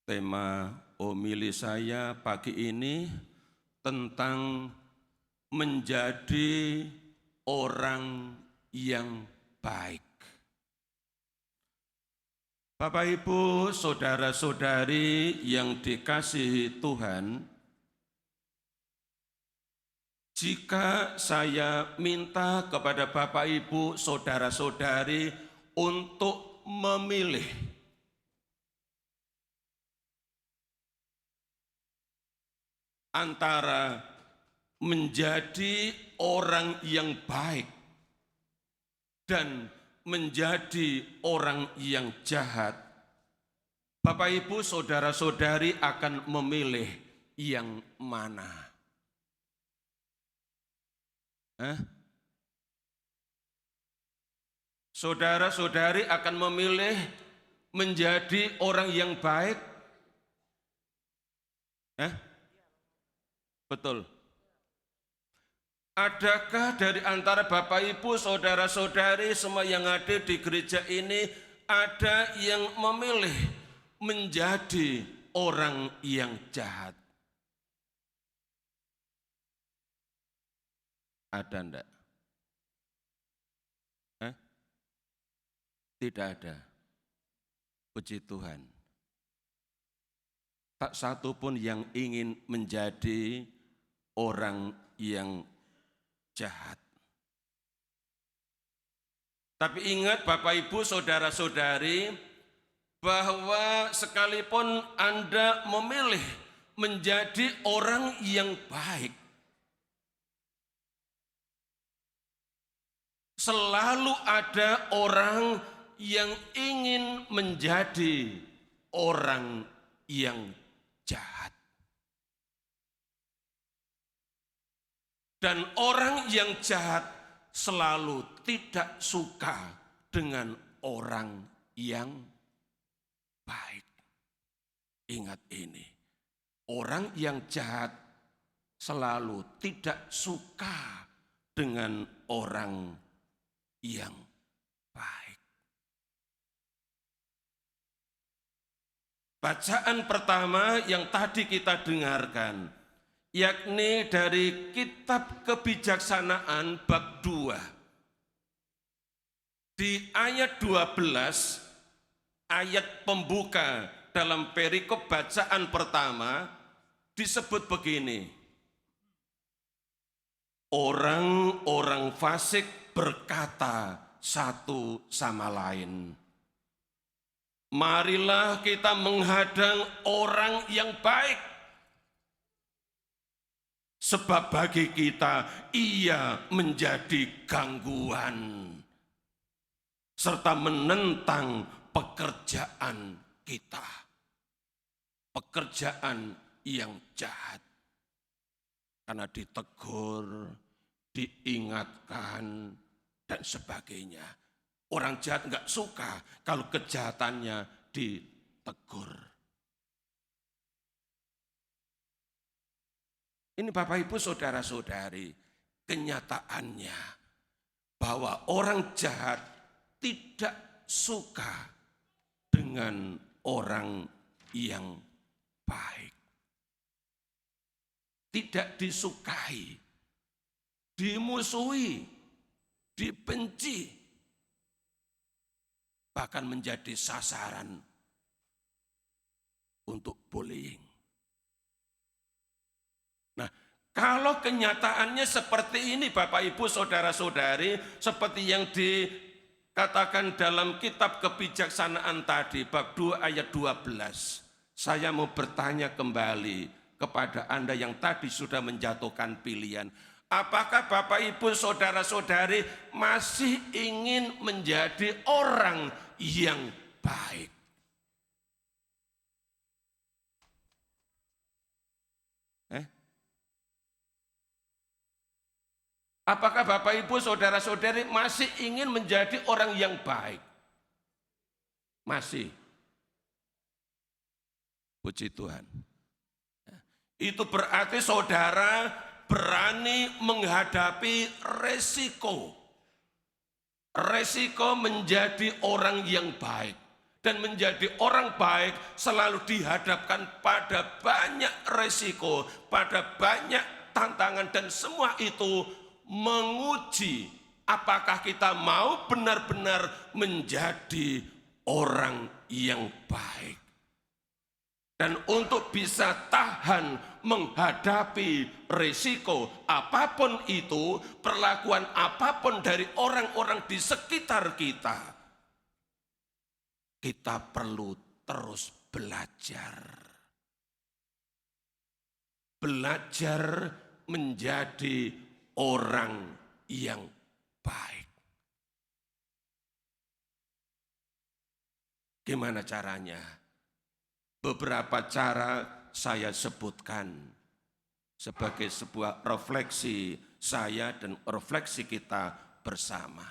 Tema homili saya pagi ini tentang menjadi orang yang baik. Bapak, Ibu, saudara-saudari yang dikasihi Tuhan, jika saya minta kepada Bapak, Ibu, saudara-saudari untuk memilih antara menjadi orang yang baik dan menjadi orang yang jahat, Bapak, Ibu, saudara-saudari akan memilih yang mana? Saudara-saudari akan memilih menjadi orang yang baik? Betul. Adakah dari antara Bapak, Ibu, saudara-saudari semua yang ada di gereja ini ada yang memilih menjadi orang yang jahat? Ada enggak? Tidak ada. Puji Tuhan. Tak satu pun yang ingin menjadi orang yang jahat. Tapi ingat Bapak, Ibu, saudara-saudari, bahwa sekalipun Anda memilih menjadi orang yang baik, selalu ada orang yang ingin menjadi orang yang jahat. Dan orang yang jahat selalu tidak suka dengan orang yang baik. Ingat ini, orang yang jahat selalu tidak suka dengan orang yang baik. Bacaan pertama yang tadi kita dengarkan, yakni dari Kitab Kebijaksanaan bab 2. Di ayat 12, ayat pembuka dalam perikop bacaan pertama disebut begini. Orang-orang fasik berkata satu sama lain, marilah kita menghadang orang yang baik, sebab bagi kita ia menjadi gangguan serta menentang pekerjaan kita, pekerjaan yang jahat. Karena ditegur, diingatkan, dan sebagainya. Orang jahat enggak suka kalau kejahatannya ditegur. Ini Bapak, Ibu, saudara-saudari, kenyataannya bahwa orang jahat tidak suka dengan orang yang baik. Tidak disukai, dimusuhi, dibenci, bahkan menjadi sasaran untuk bullying. Nah, kalau kenyataannya seperti ini Bapak, Ibu, saudara-saudari, seperti yang dikatakan dalam Kitab Kebijaksanaan tadi, bab 2 ayat 12, saya mau bertanya kembali kepada Anda yang tadi sudah menjatuhkan pilihan. Apakah Bapak, Ibu, saudara-saudari masih ingin menjadi orang yang baik? Apakah Bapak, Ibu, saudara-saudari masih ingin menjadi orang yang baik? Masih. Puji Tuhan. Itu berarti saudara berani menghadapi resiko. Resiko menjadi orang yang baik. dan menjadi orang baik selalu dihadapkan pada banyak resiko, pada banyak tantangan, dan semua itu menguji apakah kita mau benar-benar menjadi orang yang baik. Dan untuk bisa tahan menghadapi risiko apapun itu, perlakuan apapun dari orang-orang di sekitar kita, kita perlu terus belajar. Belajar menjadi orang yang baik. Gimana caranya? Beberapa cara saya sebutkan sebagai sebuah refleksi saya dan refleksi kita bersama.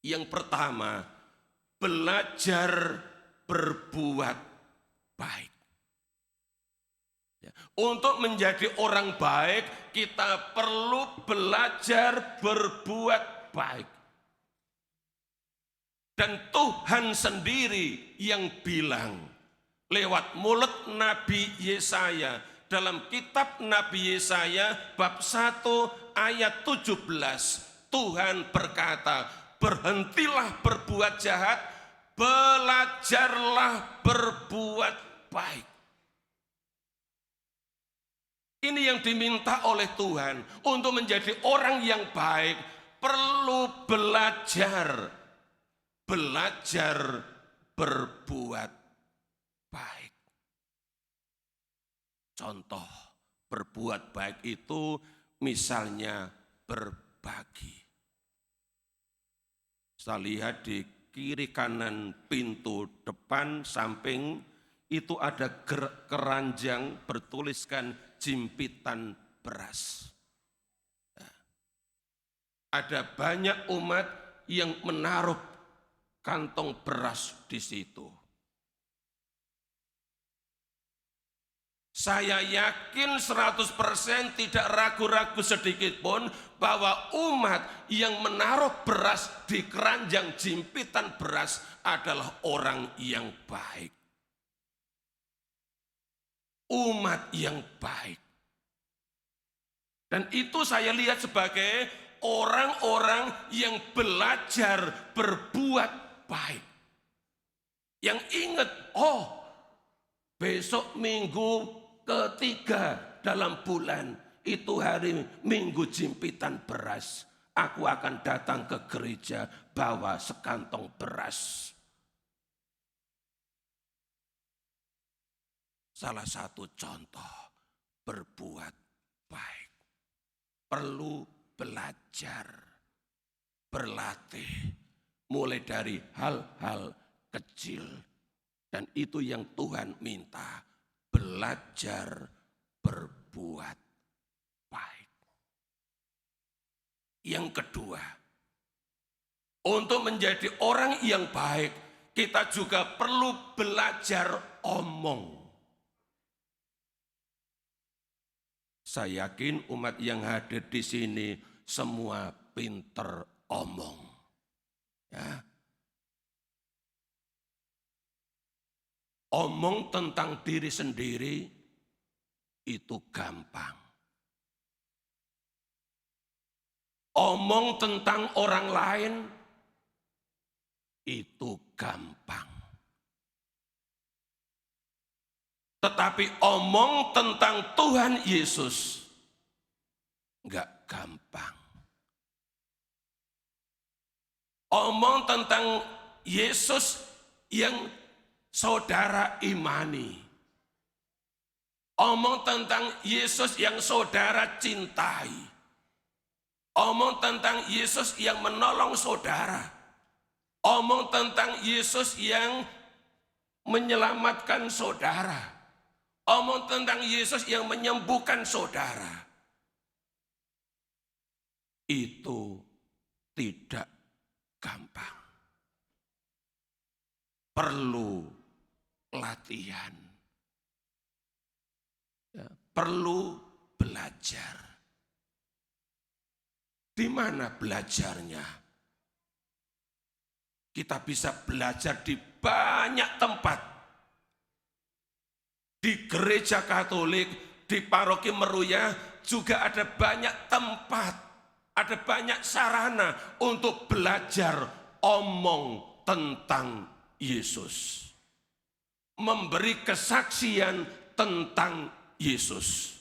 Yang pertama, belajar berbuat baik. Untuk menjadi orang baik, kita perlu belajar berbuat baik. Dan Tuhan sendiri yang bilang lewat mulut Nabi Yesaya dalam kitab Nabi Yesaya bab 1 ayat 17, Tuhan berkata, berhentilah berbuat jahat, belajarlah berbuat baik. Ini yang diminta oleh Tuhan. Untuk menjadi orang yang baik perlu belajar berbuat baik. Contoh berbuat baik itu misalnya berbagi. Saya lihat di kiri kanan pintu depan samping itu ada keranjang bertuliskan jimpitan beras. Ada banyak umat yang menaruh kantong beras di situ. Saya yakin 100% tidak ragu-ragu sedikit pun bahwa umat yang menaruh beras di keranjang jimpitan beras adalah orang yang baik. Umat yang baik. Dan itu saya lihat sebagai orang-orang yang belajar berbuat baik. Yang ingat, besok minggu ketiga dalam bulan, itu hari Minggu jimpitan beras. Aku akan datang ke gereja bawa sekantong beras. Salah satu contoh berbuat baik. Perlu belajar, berlatih, mulai dari hal-hal kecil. Dan itu yang Tuhan minta. Belajar berbuat baik. Yang kedua, untuk menjadi orang yang baik, kita juga perlu belajar omong. Saya yakin umat yang hadir di sini semua pinter omong. Ya. Omong tentang diri sendiri itu gampang. Omong tentang orang lain itu gampang. Tetapi omong tentang Tuhan Yesus enggak gampang. Omong tentang Yesus yang saudara imani. Omong tentang Yesus yang saudara cintai. Omong tentang Yesus yang menolong saudara. Omong tentang Yesus yang menyelamatkan saudara. Omong tentang Yesus yang menyembuhkan saudara. Itu tidak gampang. Perlu latihan. Perlu belajar. Di mana belajarnya? Kita bisa belajar di banyak tempat. Di gereja Katolik, di paroki Meruya juga ada banyak tempat, ada banyak sarana untuk belajar omong tentang Yesus. Memberi kesaksian tentang Yesus.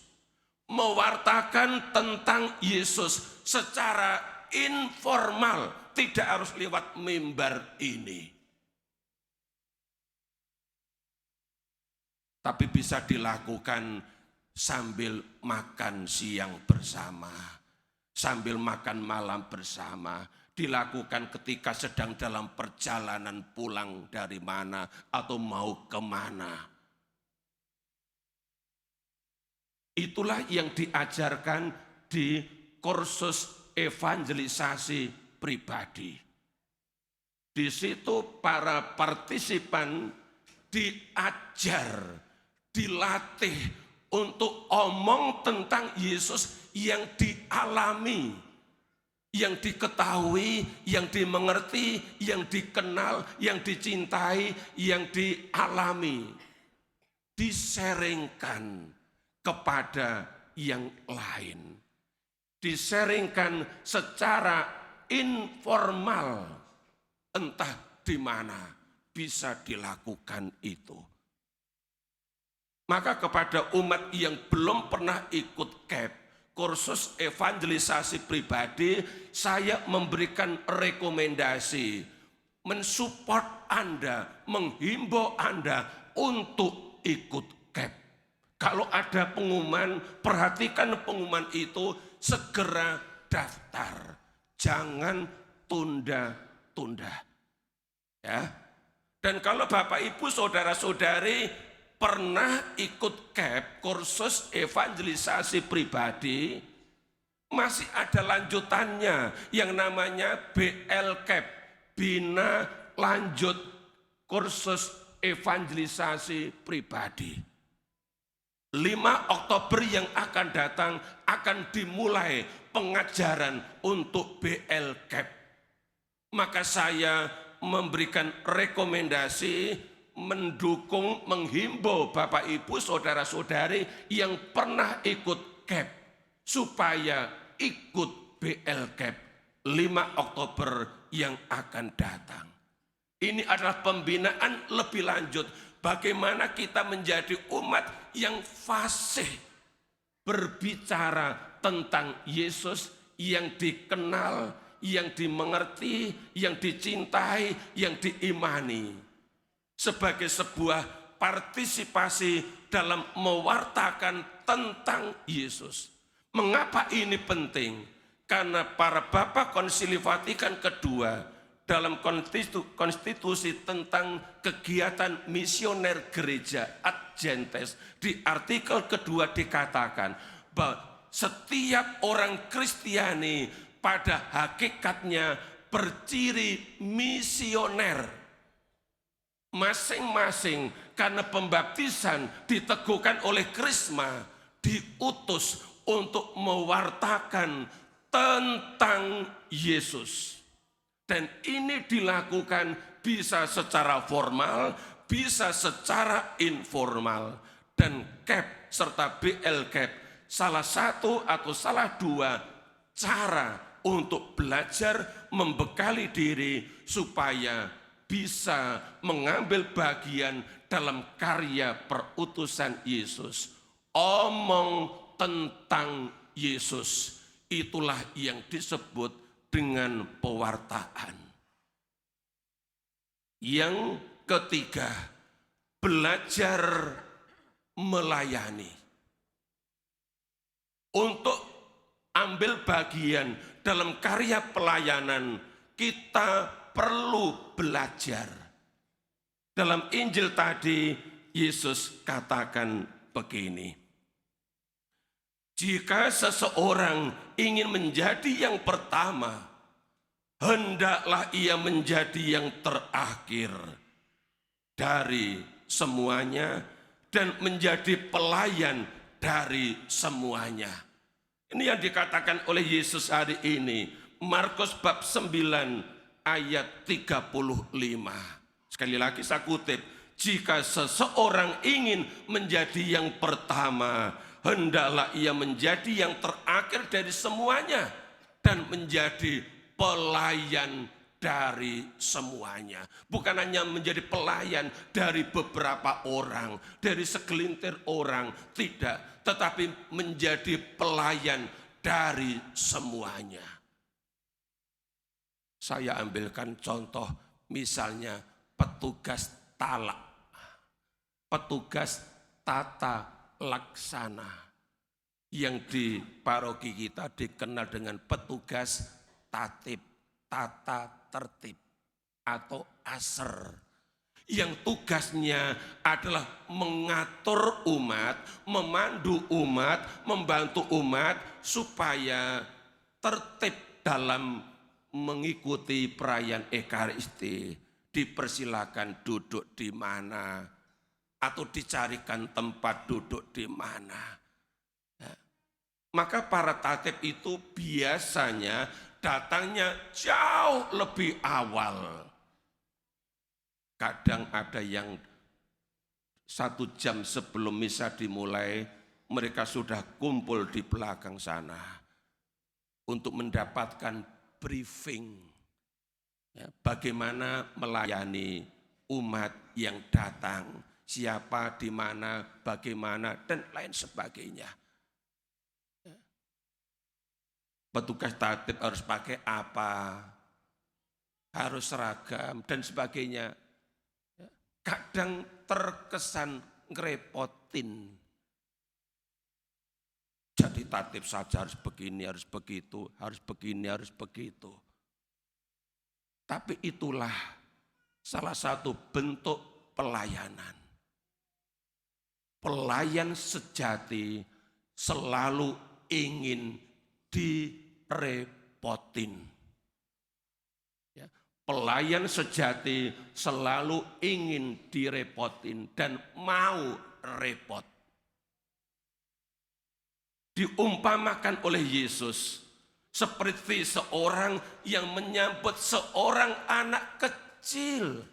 Mewartakan tentang Yesus secara informal, tidak harus lewat mimbar ini. Tapi bisa dilakukan sambil makan siang bersama, sambil makan malam bersama, dilakukan ketika sedang dalam perjalanan pulang dari mana atau mau kemana. Itulah yang diajarkan di kursus evangelisasi pribadi. Di situ para partisipan diajar, dilatih untuk omong tentang Yesus yang dialami, yang diketahui, yang dimengerti, yang dikenal, yang dicintai, yang dialami. Diseringkan kepada yang lain. Diseringkan secara informal, entah di mana bisa dilakukan itu. Maka kepada umat yang belum pernah ikut KEP, kursus evangelisasi pribadi, saya memberikan rekomendasi, mensupport Anda, menghimbau Anda untuk ikut KEP. Kalau ada pengumuman, perhatikan pengumuman itu, segera daftar. Jangan tunda-tunda. Ya. Dan kalau Bapak Ibu saudara-saudari pernah ikut KEP, kursus evangelisasi pribadi, masih ada lanjutannya yang namanya BLKEP, Bina Lanjut Kursus Evangelisasi Pribadi. 5 Oktober yang akan datang akan dimulai pengajaran untuk BLKEP. Maka saya memberikan rekomendasi, mendukung, menghimbau Bapak Ibu saudara-saudari yang pernah ikut KEP supaya ikut BLKEP 5 Oktober yang akan datang. Ini adalah pembinaan lebih lanjut. Bagaimana kita menjadi umat yang fasih berbicara tentang Yesus yang dikenal, yang dimengerti, yang dicintai, yang diimani. Sebagai sebuah partisipasi dalam mewartakan tentang Yesus. Mengapa ini penting? Karena para Bapak Konsili Vatikan II dalam konstitusi tentang kegiatan misioner gereja Ad Gentes, di artikel kedua dikatakan bahwa setiap orang Kristiani pada hakikatnya berciri misioner. Masing-masing karena pembaptisan diteguhkan oleh Krisma, diutus untuk mewartakan tentang Yesus. Dan ini dilakukan bisa secara formal, bisa secara informal. Dan KEP serta BLKEP salah satu atau salah dua cara untuk belajar membekali diri supaya bisa mengambil bagian dalam karya perutusan Yesus. Omong tentang Yesus, itulah yang disebut dengan pewartaan. Yang ketiga, belajar melayani. Untuk ambil bagian dalam karya pelayanan, kita perlu belajar. Dalam Injil tadi, Yesus katakan begini, jika seseorang ingin menjadi yang pertama, hendaklah ia menjadi yang terakhir dari semuanya dan menjadi pelayan dari semuanya. Ini yang dikatakan oleh Yesus hari ini. Markus bab 9 ayat 35. Sekali lagi saya kutip, jika seseorang ingin menjadi yang pertama, hendaklah ia menjadi yang terakhir dari semuanya dan menjadi pelayan dari semuanya. Bukan hanya menjadi pelayan dari beberapa orang, dari segelintir orang, tidak, tetapi menjadi pelayan dari semuanya. Saya ambilkan contoh, misalnya petugas talak, petugas tata laksana, yang di paroki kita dikenal dengan petugas tatib, tata tertib atau aser, yang tugasnya adalah mengatur umat, memandu umat, membantu umat supaya tertib dalam mengikuti perayaan Ekaristi. Dipersilakan duduk di mana atau dicarikan tempat duduk di mana. Maka para tatib itu biasanya datangnya jauh lebih awal. Kadang ada yang 1 jam sebelum misa dimulai, mereka sudah kumpul di belakang sana untuk mendapatkan briefing, bagaimana melayani umat yang datang, siapa, di mana, bagaimana, dan lain sebagainya. Petugas tatib harus pakai apa, harus seragam, dan sebagainya. Kadang terkesan ngerepotin. Jadi tatib saja harus begini, harus begitu, harus begini, harus begitu. Tapi itulah salah satu bentuk pelayanan. Pelayan sejati selalu ingin direpotin. Pelayan sejati selalu ingin direpotin dan mau repot. Diumpamakan oleh Yesus seperti seorang yang menyambut seorang anak kecil.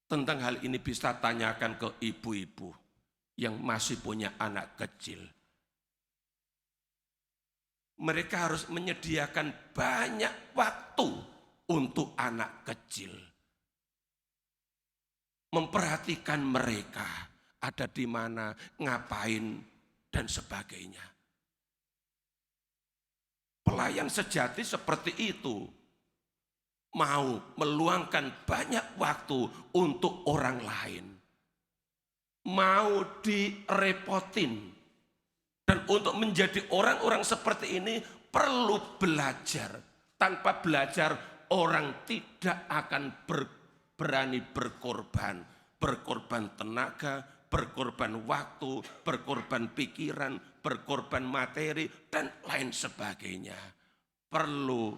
Tentang hal ini bisa tanyakan ke ibu-ibu yang masih punya anak kecil. Mereka harus menyediakan banyak waktu untuk anak kecil. Memperhatikan mereka ada di mana, ngapain, dan sebagainya. Pelayan sejati seperti itu. Mau meluangkan banyak waktu untuk orang lain. Mau direpotin. Dan untuk menjadi orang-orang seperti ini perlu belajar. Tanpa belajar orang tidak akan berani berkorban. Berkorban tenaga, berkorban waktu, berkorban pikiran, berkorban materi, dan lain sebagainya. Perlu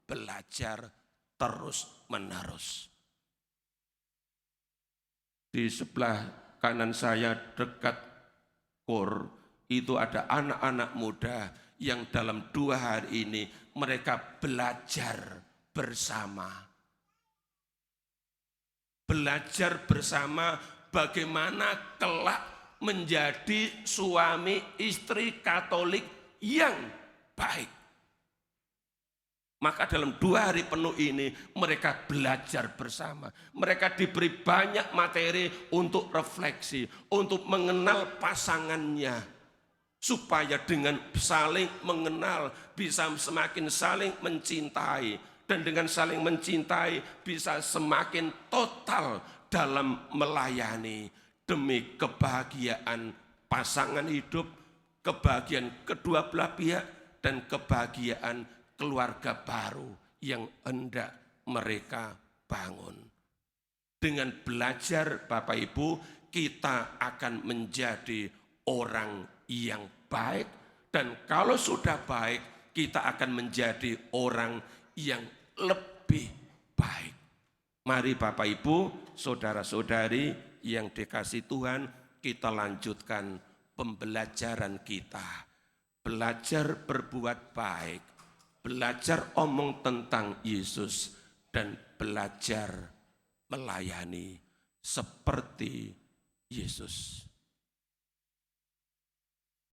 belajar terus-menerus. Di sebelah kanan saya dekat KOR, itu ada anak-anak muda yang dalam 2 hari ini mereka belajar bersama. Belajar bersama bagaimana kelak menjadi suami istri Katolik yang baik. Maka dalam 2 hari penuh ini mereka belajar bersama. Mereka diberi banyak materi untuk refleksi, untuk mengenal pasangannya. Supaya dengan saling mengenal bisa semakin saling mencintai. Dan dengan saling mencintai bisa semakin total dalam melayani. Demi kebahagiaan pasangan hidup, kebahagiaan kedua belah pihak, dan kebahagiaan keluarga baru yang hendak mereka bangun. Dengan belajar Bapak Ibu, kita akan menjadi orang yang baik, dan kalau sudah baik, kita akan menjadi orang yang lebih baik. Mari Bapak Ibu, saudara-saudari yang dikasihi Tuhan, kita lanjutkan pembelajaran kita. Belajar berbuat baik, belajar omong tentang Yesus, dan belajar melayani seperti Yesus.